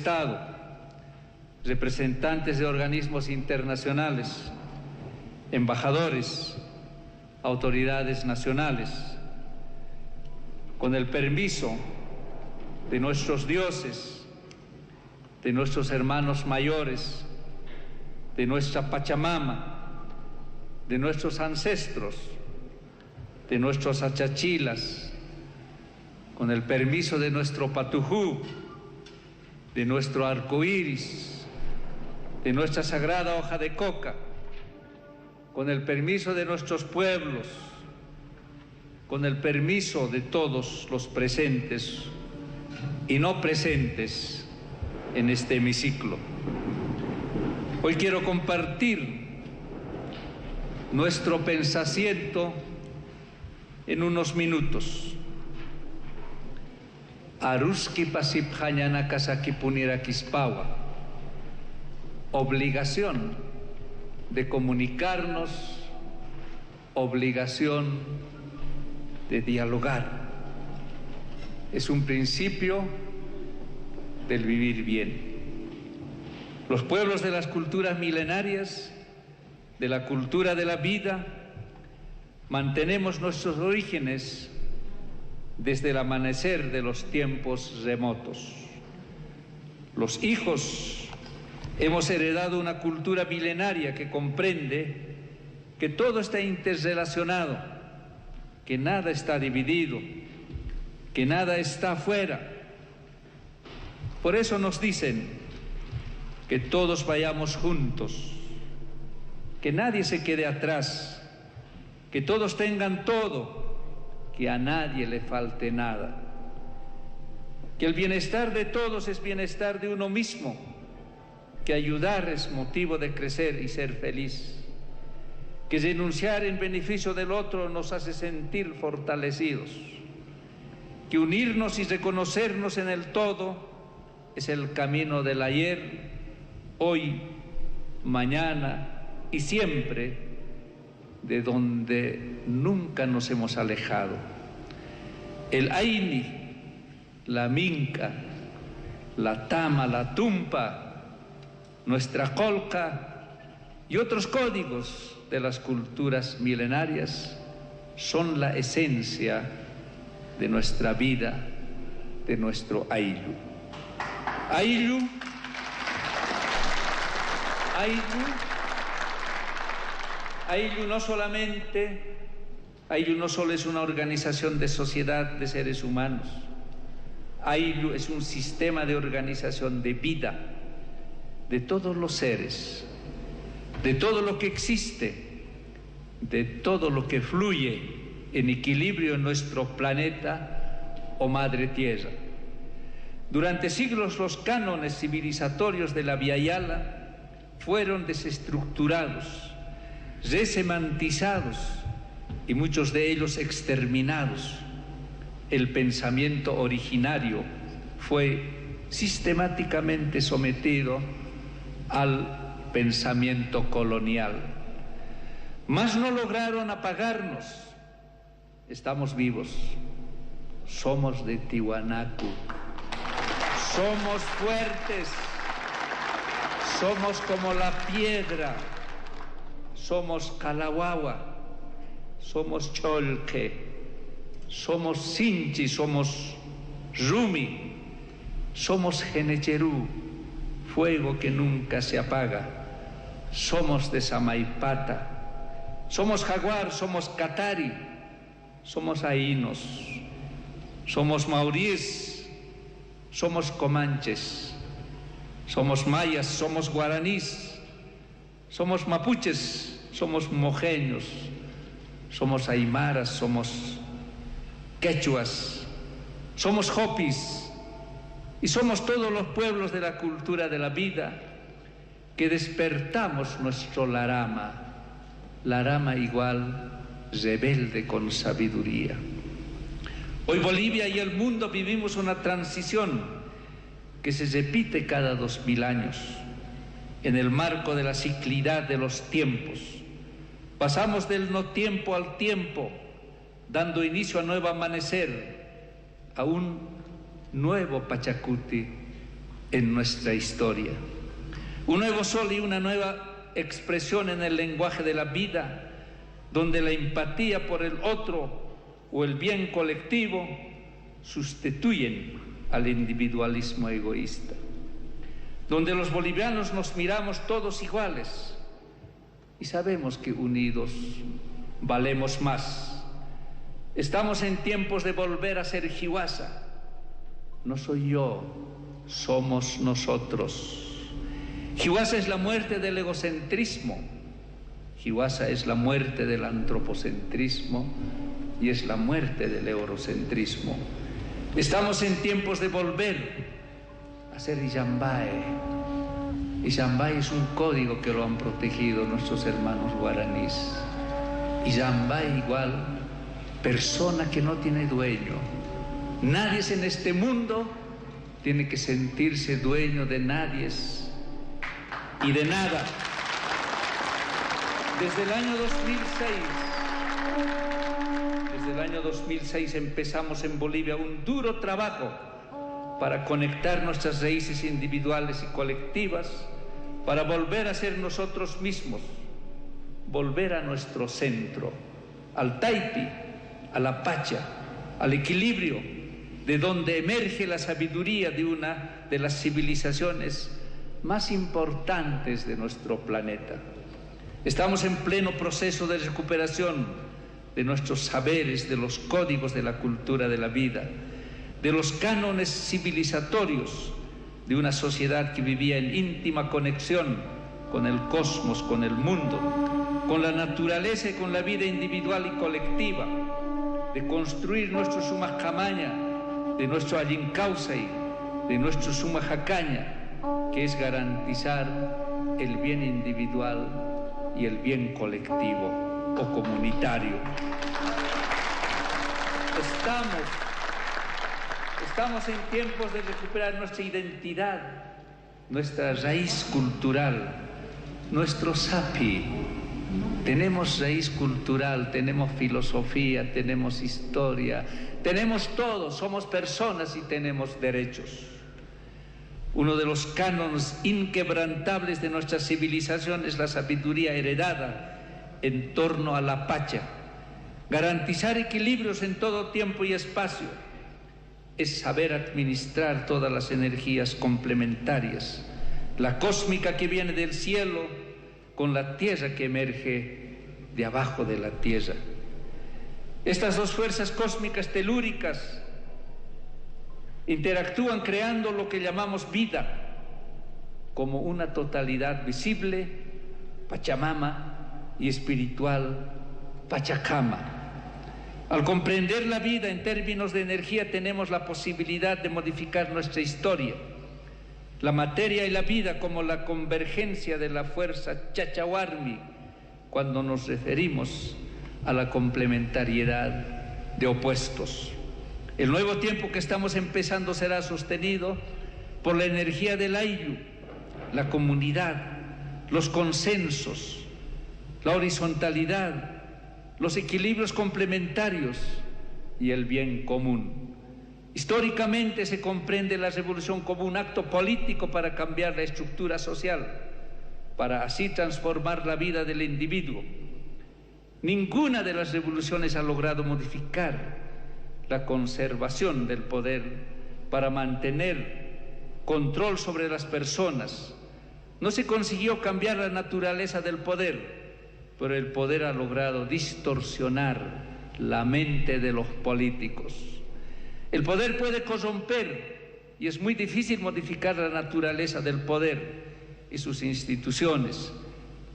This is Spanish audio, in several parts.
Estado, representantes de organismos internacionales, embajadores, autoridades nacionales, con el permiso de nuestros dioses, de nuestros hermanos mayores, de nuestra Pachamama, de nuestros ancestros, de nuestros achachilas, con el permiso de nuestro Patujú, de nuestro arco iris, de nuestra sagrada hoja de coca, con el permiso de nuestros pueblos, con el permiso de todos los presentes y no presentes en este hemiciclo. Hoy quiero compartir nuestro pensamiento en unos minutos. Aruski pasip hañana kasaki punira kispawa. Obligación de comunicarnos, obligación de dialogar. Es un principio del vivir bien. Los pueblos de las culturas milenarias, de la cultura de la vida, mantenemos nuestros orígenes desde el amanecer de los tiempos remotos. Los hijos hemos heredado una cultura milenaria que comprende que todo está interrelacionado, que nada está dividido, que nada está afuera. Por eso nos dicen que todos vayamos juntos, que nadie se quede atrás, que todos tengan todo, que a nadie le falte nada, que el bienestar de todos es bienestar de uno mismo, que ayudar es motivo de crecer y ser feliz, que renunciar en beneficio del otro nos hace sentir fortalecidos, que unirnos y reconocernos en el todo es el camino del ayer, hoy, mañana y siempre, de donde nunca nos hemos alejado. El Aini, la Minca, la Tama, la Tumpa, nuestra Colca y otros códigos de las culturas milenarias son la esencia de nuestra vida, de nuestro Ayllu. Ayllu no solo es una organización de sociedad de seres humanos. Ayllu es un sistema de organización de vida de todos los seres, de todo lo que existe, de todo lo que fluye en equilibrio en nuestro planeta o madre tierra. Durante siglos los cánones civilizatorios de la Via Yala fueron desestructurados, resemantizados y muchos de ellos exterminados. El pensamiento originario fue sistemáticamente sometido al pensamiento colonial. Mas no lograron apagarnos. Estamos vivos. Somos de Tiwanaku. Somos fuertes. Somos como la piedra. Somos Kalawawa, somos Cholque, somos Sinchi, somos Rumi, somos Genecherú, fuego que nunca se apaga, somos de Samaipata, somos Jaguar, somos Catari, somos Ainos, somos Maurís, somos Comanches, somos Mayas, somos Guaranís, somos Mapuches, somos mojeños, somos aymaras, somos quechuas, somos hopis y somos todos los pueblos de la cultura de la vida que despertamos nuestro Larama igual rebelde con sabiduría. Hoy Bolivia y el mundo vivimos una transición que se repite cada 2000 años en el marco de la ciclidad de los tiempos. Pasamos del no tiempo al tiempo, dando inicio a nuevo amanecer, a un nuevo Pachacuti, en nuestra historia. Un nuevo sol y una nueva expresión en el lenguaje de la vida, donde la empatía por el otro o el bien colectivo sustituyen al individualismo egoísta, donde los bolivianos nos miramos todos iguales y sabemos que unidos valemos más. Estamos en tiempos de volver a ser Hiwasa. No soy yo, somos nosotros. Hiwasa es la muerte del egocentrismo. Hiwasa es la muerte del antropocentrismo y es la muerte del eurocentrismo. Estamos en tiempos de volver a ser Illambae. Illambae es un código que lo han protegido nuestros hermanos guaraníes. Illambae igual persona que no tiene dueño. Nadie en este mundo tiene que sentirse dueño de nadie y de nada. Desde el año 2006 empezamos en Bolivia un duro trabajo para conectar nuestras raíces individuales y colectivas, para volver a ser nosotros mismos, volver a nuestro centro, al Taipi, a la Pacha, al equilibrio, de donde emerge la sabiduría de una de las civilizaciones más importantes de nuestro planeta. Estamos en pleno proceso de recuperación de nuestros saberes, de los códigos de la cultura de la vida, de los cánones civilizatorios de una sociedad que vivía en íntima conexión con el cosmos, con el mundo, con la naturaleza y con la vida individual y colectiva, de construir nuestro Sumacamaña, de nuestro Allincausay, de nuestro Sumajacaña, que es garantizar el bien individual y el bien colectivo o comunitario. Estamos en tiempos de recuperar nuestra identidad, nuestra raíz cultural, nuestro sapi. Tenemos raíz cultural, tenemos filosofía, tenemos historia, tenemos todo, somos personas y tenemos derechos. Uno de los cánones inquebrantables de nuestra civilización es la sabiduría heredada en torno a la Pacha. Garantizar equilibrios en todo tiempo y espacio es saber administrar todas las energías complementarias, la cósmica que viene del cielo con la tierra que emerge de abajo de la tierra. Estas dos fuerzas cósmicas telúricas interactúan creando lo que llamamos vida, como una totalidad visible, Pachamama, y espiritual, Pachacama. Al comprender la vida en términos de energía, tenemos la posibilidad de modificar nuestra historia. La materia y la vida como la convergencia de la fuerza Chachahuarmi, cuando nos referimos a la complementariedad de opuestos. El nuevo tiempo que estamos empezando será sostenido por la energía del Ayllu, la comunidad, los consensos, la horizontalidad, los equilibrios complementarios y el bien común. Históricamente se comprende la revolución como un acto político para cambiar la estructura social, para así transformar la vida del individuo. Ninguna de las revoluciones ha logrado modificar la conservación del poder para mantener control sobre las personas. No se consiguió cambiar la naturaleza del poder, pero el poder ha logrado distorsionar la mente de los políticos. El poder puede corromper y es muy difícil modificar la naturaleza del poder y sus instituciones,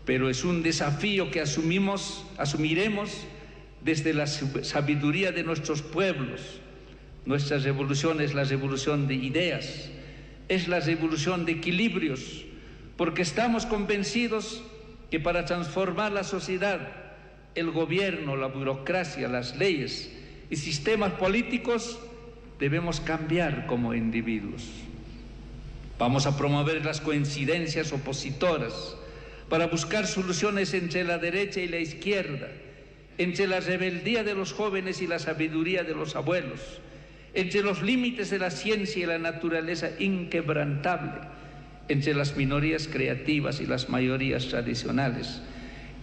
pero es un desafío que asumiremos desde la sabiduría de nuestros pueblos. Nuestra revolución es la revolución de ideas, es la revolución de equilibrios, porque estamos convencidos que para transformar la sociedad, el gobierno, la burocracia, las leyes y sistemas políticos debemos cambiar como individuos. Vamos a promover las coincidencias opositoras para buscar soluciones entre la derecha y la izquierda, entre la rebeldía de los jóvenes y la sabiduría de los abuelos, entre los límites de la ciencia y la naturaleza inquebrantable, entre las minorías creativas y las mayorías tradicionales,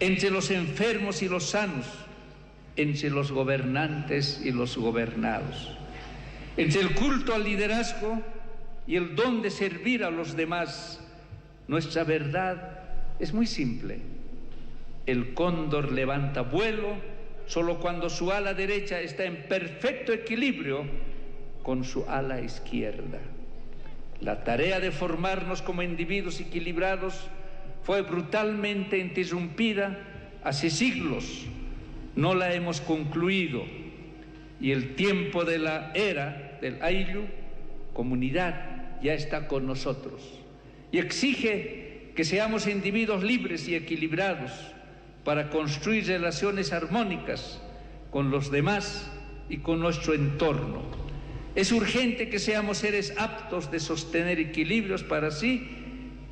entre los enfermos y los sanos, entre los gobernantes y los gobernados, entre el culto al liderazgo y el don de servir a los demás. Nuestra verdad es muy simple. El cóndor levanta vuelo solo cuando su ala derecha está en perfecto equilibrio con su ala izquierda. La tarea de formarnos como individuos equilibrados fue brutalmente interrumpida hace siglos. No la hemos concluido, y el tiempo de la era del Ayllu, comunidad, ya está con nosotros y exige que seamos individuos libres y equilibrados para construir relaciones armónicas con los demás y con nuestro entorno. Es urgente que seamos seres aptos de sostener equilibrios para sí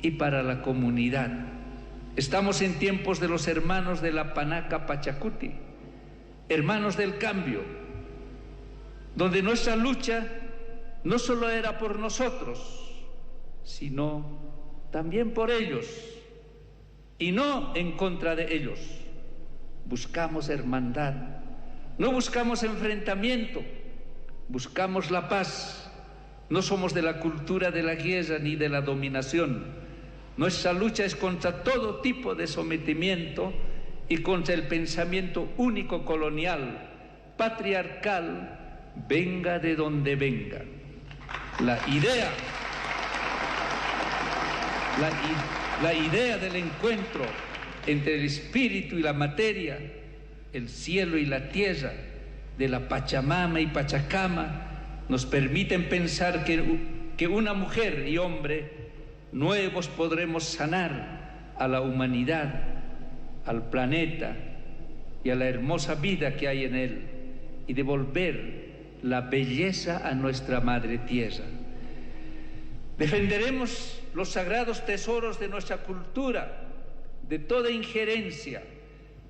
y para la comunidad. Estamos en tiempos de los hermanos de la Panaca Pachacuti, hermanos del cambio, donde nuestra lucha no solo era por nosotros, sino también por ellos, y no en contra de ellos. Buscamos hermandad, no buscamos enfrentamiento, buscamos la paz. No somos de la cultura de la guerra ni de la dominación. Nuestra lucha es contra todo tipo de sometimiento y contra el pensamiento único colonial, patriarcal, venga de donde venga. La idea del encuentro entre el espíritu y la materia, el cielo y la tierra, de la Pachamama y Pachacama, nos permiten pensar que una mujer y hombre nuevos podremos sanar a la humanidad, al planeta y a la hermosa vida que hay en él, y devolver la belleza a nuestra madre tierra. Defenderemos los sagrados tesoros de nuestra cultura de toda injerencia.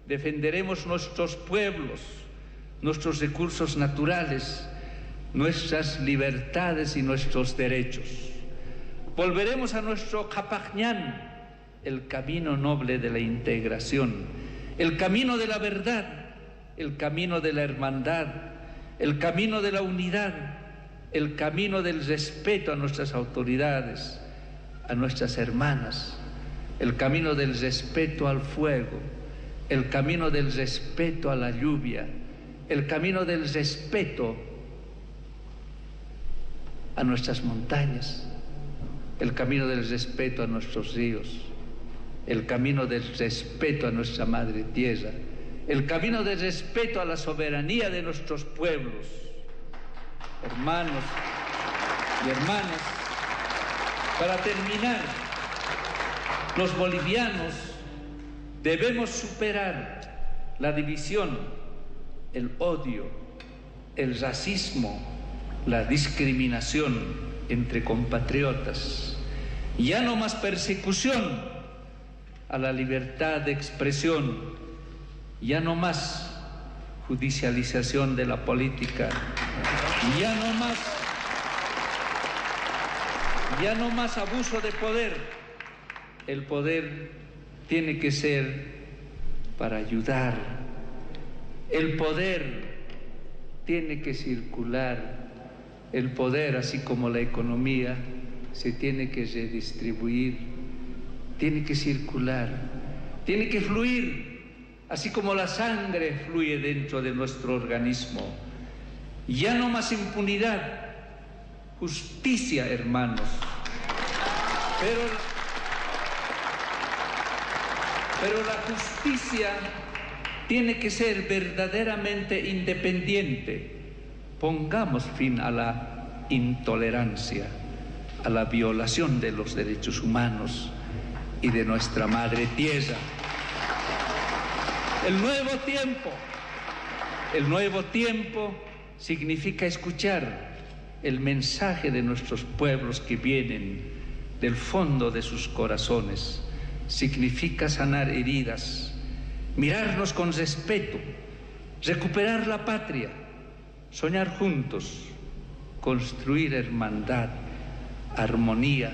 Defenderemos nuestros pueblos, nuestros recursos naturales, nuestras libertades y nuestros derechos. Volveremos a nuestro Capajñán, el camino noble de la integración, el camino de la verdad, el camino de la hermandad, el camino de la unidad, el camino del respeto a nuestras autoridades, a nuestras hermanas, el camino del respeto al fuego, el camino del respeto a la lluvia, el camino del respeto a nuestras montañas, el camino del respeto a nuestros ríos, el camino del respeto a nuestra madre tierra, el camino del respeto a la soberanía de nuestros pueblos. Hermanos y hermanas, para terminar, los bolivianos debemos superar la división, el odio, el racismo, la discriminación entre compatriotas. Ya no más persecución a la libertad de expresión, ya no más judicialización de la política, ya no más abuso de poder. El poder tiene que ser para ayudar. El poder tiene que circular. El poder, así como la economía, se tiene que redistribuir, tiene que circular, tiene que fluir, así como la sangre fluye dentro de nuestro organismo. Ya no más impunidad, justicia, hermanos. Pero la justicia tiene que ser verdaderamente independiente. Pongamos fin a la intolerancia, a la violación de los derechos humanos y de nuestra madre tierra. El nuevo tiempo significa escuchar el mensaje de nuestros pueblos que vienen del fondo de sus corazones. Significa sanar heridas, mirarnos con respeto, recuperar la patria, soñar juntos, construir hermandad, armonía,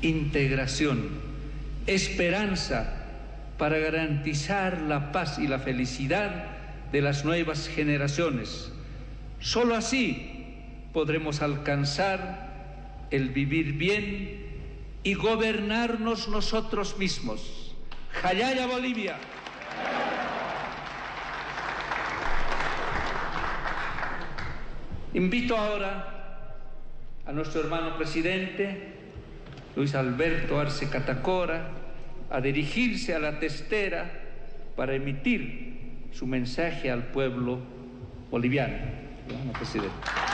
integración, esperanza para garantizar la paz y la felicidad de las nuevas generaciones. Solo así podremos alcanzar el vivir bien y gobernarnos nosotros mismos. ¡Jayaya Bolivia! Invito ahora a nuestro hermano presidente, Luis Alberto Arce Catacora, a dirigirse a la testera para emitir su mensaje al pueblo boliviano. Hermano presidente.